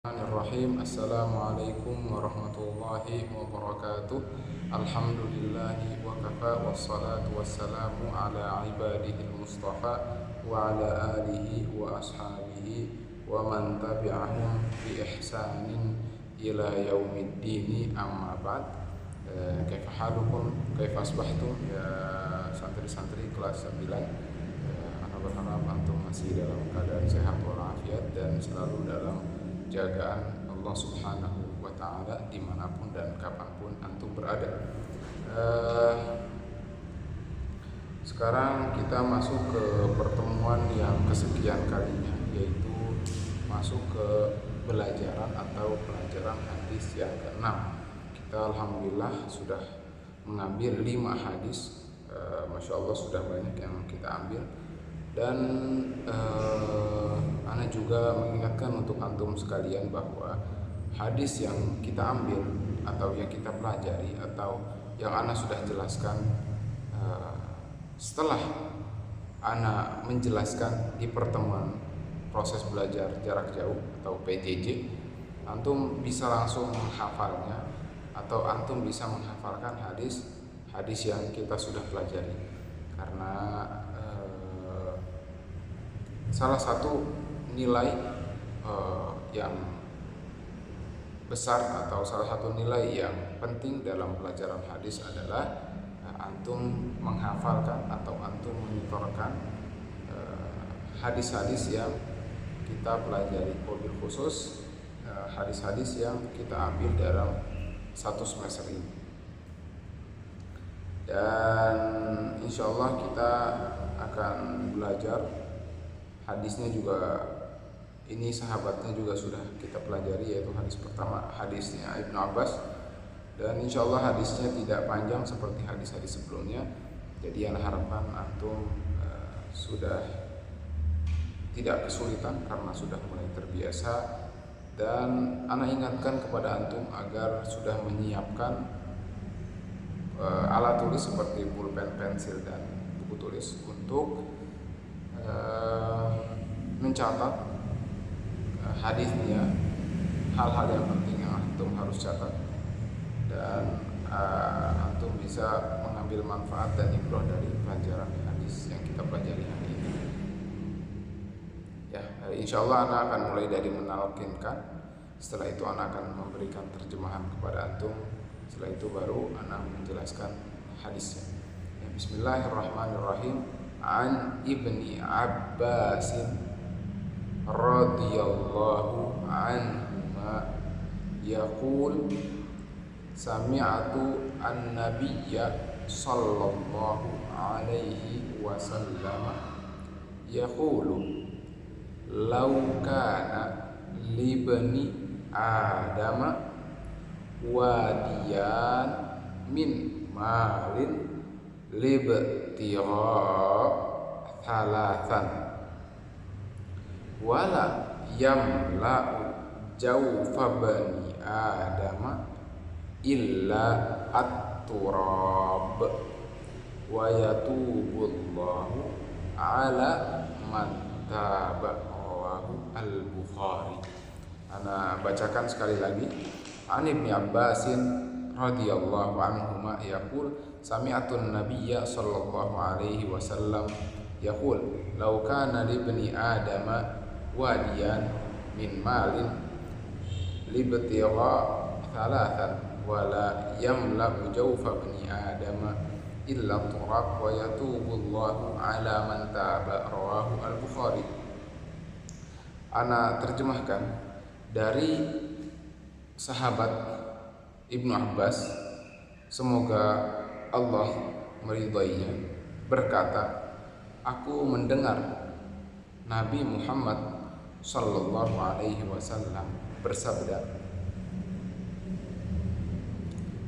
Bismillahirrahmanirrahim. Assalamualaikum warahmatullahi wabarakatuh. Alhamdulillahi wa kafa wassalatu wassalamu ala ibadihil mustafa wa ala alihi wa ashabihi wa man tabi'ahum bi ihsanin ila yaumiddini amma ba'd. Kaifa halukum, kaifa asbahtum ya santri-santri kelas 9. Ana berharap antum masih dalam keadaan sehat walafiat dan selalu dalam jagaan Allah Subhanahu wa Ta'ala dimanapun dan kapanpun antum berada. Sekarang kita masuk ke pertemuan yang kesekian kalinya, yaitu masuk ke pelajaran atau pelajaran hadis yang ke-6. Kita alhamdulillah sudah mengambil 5 hadis. Masya Allah sudah banyak yang kita ambil. Dan Ana juga mengingatkan untuk antum sekalian bahwa hadis yang kita ambil atau yang kita pelajari atau yang Ana sudah jelaskan setelah Ana menjelaskan di pertemuan proses belajar jarak jauh atau PJJ, antum bisa langsung menghafalnya atau antum bisa menghafalkan hadis yang kita sudah pelajari, karena salah satu nilai yang besar atau salah satu nilai yang penting dalam pelajaran hadis adalah antum menghafalkan atau antum menyetorkan hadis-hadis yang kita pelajari, wabil khusus hadis-hadis yang kita ambil dalam satu semester ini. Dan insya Allah kita akan belajar hadisnya juga. Ini sahabatnya juga sudah kita pelajari, yaitu hadis pertama, hadisnya Ibnu Abbas. Dan insya Allah hadisnya tidak panjang seperti hadis-hadis sebelumnya. Jadi yang harapan antum sudah tidak kesulitan karena sudah mulai terbiasa. Dan ana ingatkan kepada antum agar sudah menyiapkan alat tulis seperti pulpen, pensil, dan buku tulis untuk mencatat hadisnya, hal-hal yang penting yang antum harus catat, dan antum bisa mengambil manfaat dan ibrah dari pelajaran hadis yang kita pelajari hari ini. Ya, insya Allah ana akan mulai dari menalkinkan. Setelah itu ana akan memberikan terjemahan kepada antum. Setelah itu baru ana menjelaskan hadisnya. Ya, Bismillahirrahmanirrahim. An Ibni Abbasin radhiyallahu anhuma yaqul sami'tu an-nabiyya sallallahu alaihi wasallam yaqulu law kana libni adama wadiyan min malin libtira thalathan wala yamla'u jawfa bani adama illa at-turab wa yatubullahu ala man tabahu al-Bukhari. Ana bacakan sekali lagi. An Ibni Abbasin radhiyallahu anhuma yaqul sami'atun nabiyya sallallahu alaihi wasallam yaqul law kana li bani adama wadiyan min malin libtira thalathan wala yamla'u jawfa bani adama illa turab wa yatubullahu ala man taba rawahu al-Bukhari. Ana terjemahkan dari sahabat Ibnu Abbas, semoga Allah meridainya, berkata, aku mendengar Nabi Muhammad sallallahu alaihi wasallam bersabda,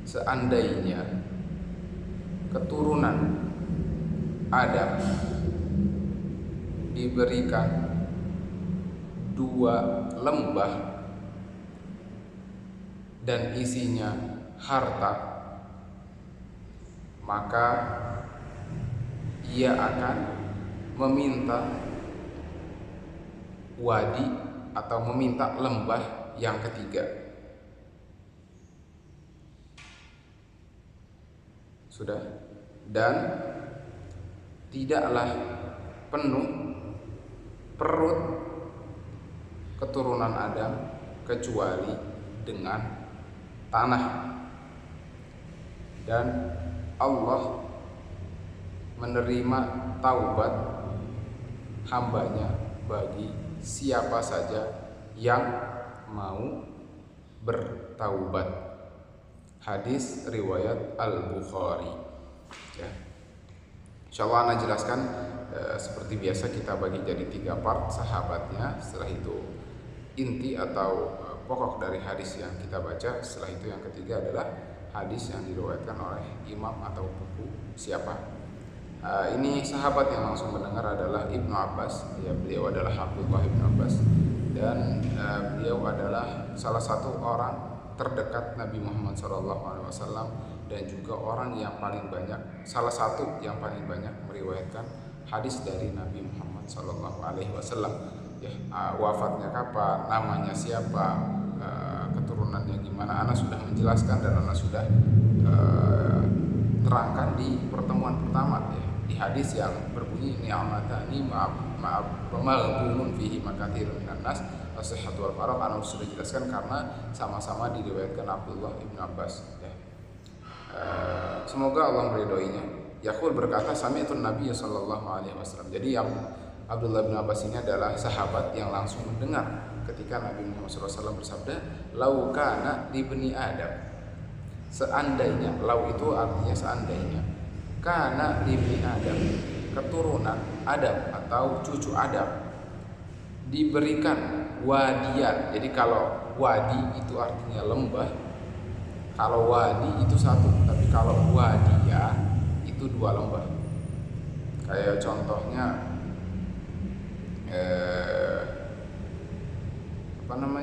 seandainya keturunan Adam diberikan 2 lembah dan isinya harta, maka ia akan meminta wadi atau meminta lembah yang ketiga. Sudah. Dan tidaklah penuh perut keturunan Adam kecuali dengan tanah. Dan Allah menerima taubat hambanya bagi siapa saja yang mau bertaubat. Hadis riwayat Al-Bukhari. Ya. Insyaallah ana jelaskan seperti biasa kita bagi jadi 3 part sahabatnya. Setelah itu inti atau pokok dari hadis yang kita baca. Setelah itu yang ketiga adalah hadis yang diriwayatkan oleh imam atau buku siapa. Ini sahabat yang langsung mendengar adalah Ibnu Abbas. Ya, beliau adalah Abdullah Ibnu Abbas dan beliau adalah salah satu orang terdekat Nabi Muhammad SAW dan juga orang yang paling banyak, salah satu yang paling banyak meriwayatkan hadis dari Nabi Muhammad SAW. Ya, wafatnya kapan, namanya siapa, keturunannya gimana, ana sudah menjelaskan dan ana sudah terangkan di pertemuan pertama, ya, di hadis yang berbunyi ni'matani ma'abunun fihi makathirun minan nas as-sihhatu wal faragh. Ana sudah jelaskan karena sama-sama diriwayatkan Abdullah Ibnu Abbas, ya. Semoga Allah meridhoinya. Yaqul berkata sami'tu Nabi sallallahu alaihi wasallam. Jadi yang Abdullah bin Abbas ini adalah sahabat yang langsung mendengar ketika Nabi Muhammad SAW bersabda, "Lau kana li bani Adam." Seandainya, lau itu artinya seandainya. Kana li bani Adam, keturunan Adam atau cucu Adam diberikan wadian. Jadi kalau wadi itu artinya lembah, kalau wadi itu satu, tapi kalau wadia itu 2 lembah. Kayak contohnya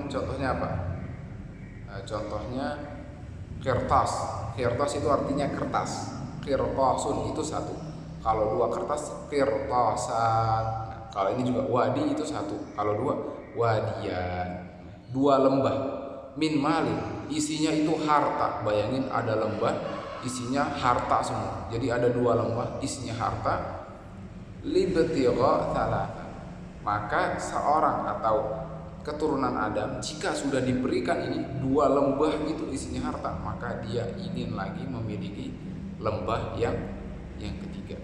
contohnya apa? Contohnya kertas. Kertas itu artinya kertas. Kertasun itu satu. Kalau 2 kertas kertasan. Kalau ini juga wadi itu satu. Kalau 2 wadian. 2 lembah. Min malin, isinya itu harta. Bayangin ada lembah isinya harta semua. Jadi ada 2 lembah isinya harta. Libtigha thalatha. Maka seorang atau keturunan Adam jika sudah diberikan ini 2 lembah itu isinya harta, maka dia ingin lagi memiliki lembah yang ketiga.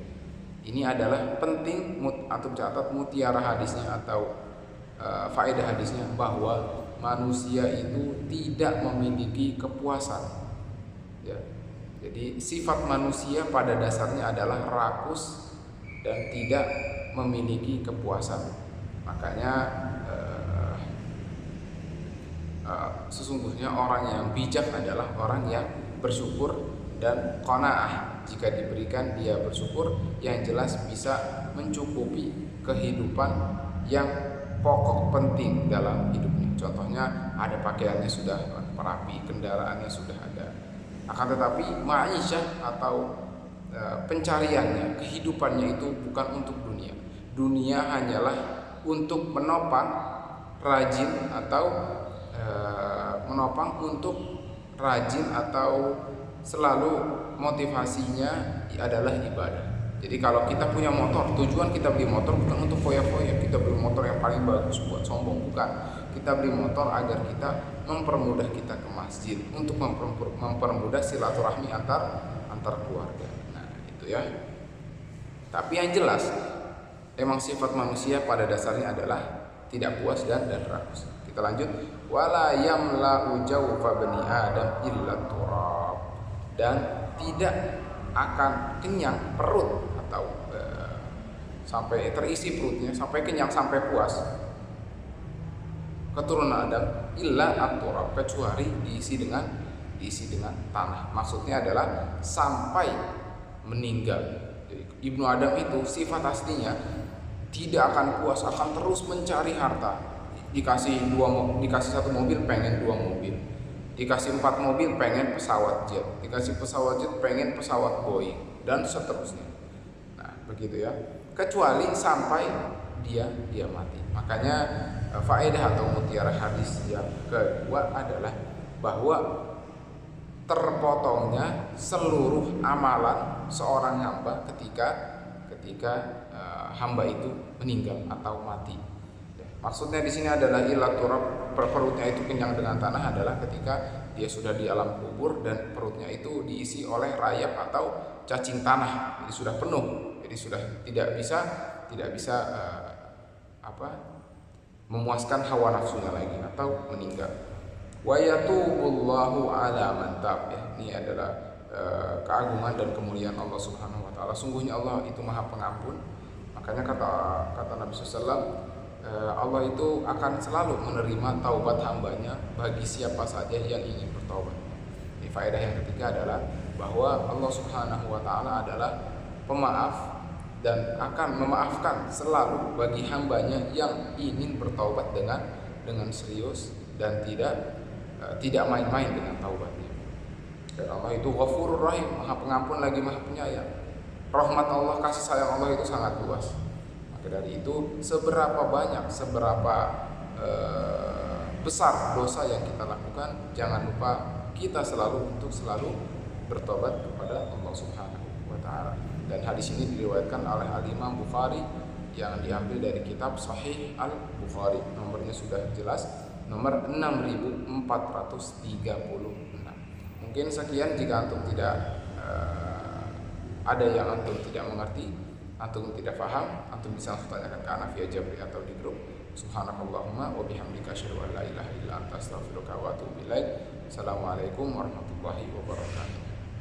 Ini adalah penting atau catat mutiara hadisnya atau faedah hadisnya, bahwa manusia itu tidak memiliki kepuasan, ya. Jadi sifat manusia pada dasarnya adalah rakus dan tidak memiliki kepuasan. Makanya sesungguhnya orang yang bijak adalah orang yang bersyukur dan qanaah. Jika diberikan dia bersyukur, yang jelas bisa mencukupi kehidupan yang pokok penting dalam hidupnya. Contohnya ada pakaiannya sudah rapi, kendaraannya sudah ada. Akan tetapi ma'isyah atau pencariannya, kehidupannya itu bukan untuk dunia. Dunia hanyalah untuk menopang rajin atau selalu motivasinya adalah ibadah. Jadi kalau kita punya motor, tujuan kita beli motor bukan untuk foya-foya, kita beli motor yang paling bagus buat sombong, bukan. Kita beli motor agar kita mempermudah kita ke masjid, untuk mempermudah silaturahmi antar keluarga. Nah, itu ya. Tapi yang jelas emang sifat manusia pada dasarnya adalah tidak puas dan rakus. Kita lanjut. Wala yamla'u jawfa bani Adam illa turab. Dan tidak akan kenyang perut atau sampai terisi perutnya, sampai kenyang, sampai puas keturunan Adam illa at-turab, kecuali diisi dengan tanah. Maksudnya adalah sampai meninggal. Jadi, Ibnu Adam itu sifat aslinya tidak akan puas, akan terus mencari harta. Dikasih 1 mobil pengen 2 mobil, dikasih 4 mobil pengen pesawat jet, dikasih pesawat jet pengen pesawat Boeing, dan seterusnya. Nah begitu ya, kecuali sampai dia mati. Makanya faedah atau mutiara hadis yang kedua adalah bahwa terpotongnya seluruh amalan seorang hamba ketika hamba itu meninggal atau mati. Maksudnya di sini adalah ilaturab, perutnya itu kenyang dengan tanah adalah ketika dia sudah di alam kubur dan perutnya itu diisi oleh rayap atau cacing tanah, jadi sudah penuh, jadi sudah tidak bisa memuaskan hawa nafsunya lagi atau meninggal. Wa yatubullahu ala man tab, ini adalah keagungan dan kemuliaan Allah Subhanahu wa taala. Sungguhnya Allah itu Maha Pengampun. Makanya kata Nabi sallallahu Allah itu akan selalu menerima taubat hambanya bagi siapa saja yang ingin bertaubat. Ini faedah yang ketiga adalah bahwa Allah Subhanahu wa taala adalah pemaaf dan akan memaafkan selalu bagi hambanya yang ingin bertaubat dengan serius dan tidak main-main dengan taubatnya. Dan Allah itu Ghafurur Rahim, Maha Pengampun lagi Maha Penyayang. Rahmat Allah, kasih sayang Allah itu sangat luas. Dari itu seberapa besar dosa yang kita lakukan, jangan lupa kita selalu bertobat kepada Allah Subhanahu wa taala. Dan hadis ini diriwayatkan oleh Al-Imam Bukhari yang diambil dari kitab Sahih Al-Bukhari. Nomornya sudah jelas, nomor 6436. Mungkin sekian, jika antum tidak ada yang antum tidak mengerti, antum tidak paham, antum bisa langsung tanyakan ke ana via Jabri atau di grup. Subhanakallahumma wa bihamdika asyhadu an la ilaha illa anta astaghfiruka wa atubu ilaik. Assalamualaikum warahmatullahi wabarakatuh.